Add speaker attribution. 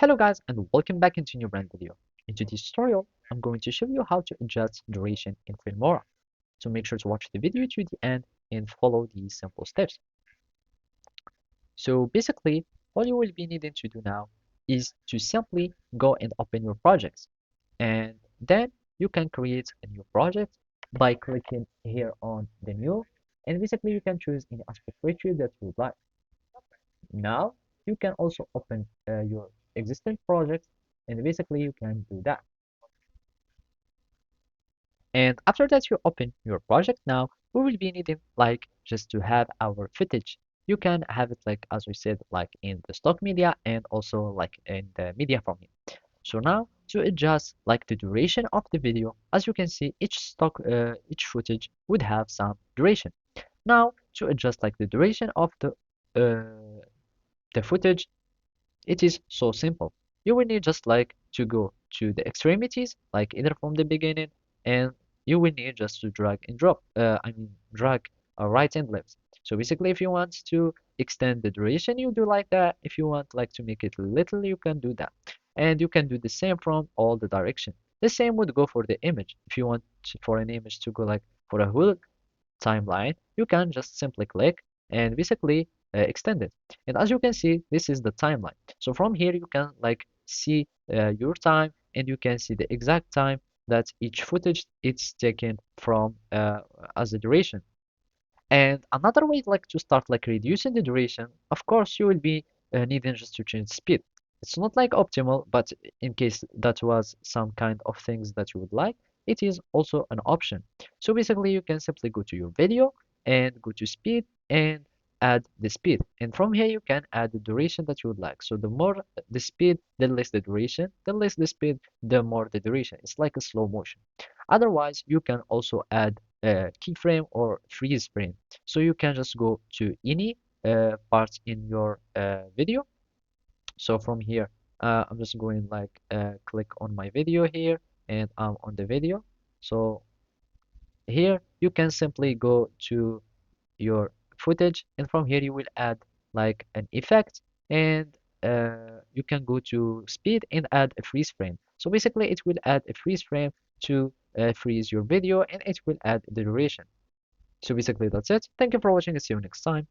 Speaker 1: Hello guys and welcome back into a new brand video. In today's tutorial, I'm going to show you how to adjust duration in Filmora. So make sure to watch the video to the end and follow these simple steps. So basically, all you will be needing to do now is to simply go and open your projects. And then you can create a new project by clicking here on the new. And basically you can choose any aspect ratio that you would like. Now you can also open your existing project and basically you can do that. And after that you open your project now, we will be needing like just to have our footage. You can have it like as we said like in the stock media and also like in the media format. So now to adjust like the duration of the video, as you can see each footage would have some duration. Now to adjust like the duration of the footage, it is so simple. You will need just like to go to the extremities, like either from the beginning, and you will need just to drag and drop. Drag right and left. So basically, if you want to extend the duration, you do like that. If you want like to make it little, you can do that. And you can do the same from all the direction. The same would go for the image. If you want for an image to go like for a whole timeline, you can just simply click and basically extend it. And as you can see, this is the timeline. So from here, you can like see your time and you can see the exact time that each footage it's taken from as a duration. And another way like to start like reducing the duration, of course, you will be needing just to change speed. It's not like optimal, but in case that was some kind of things that you would like, it is also an option. So basically, you can simply go to your video and go to speed and add the speed. And from here, you can add the duration that you would like. So the more the speed, the less the duration. The less the speed, the more the duration. It's like a slow motion. Otherwise, you can also add a keyframe or freeze frame. So you can just go to any part in your video. So from here, I'm just going like click on my video here and I'm on the video. So here you can simply go to your footage and from here you will add like an effect and you can go to speed and add a freeze frame. So basically it will add a freeze frame to freeze your video and it will add the duration. So basically that's it. Thank you for watching and see you next time.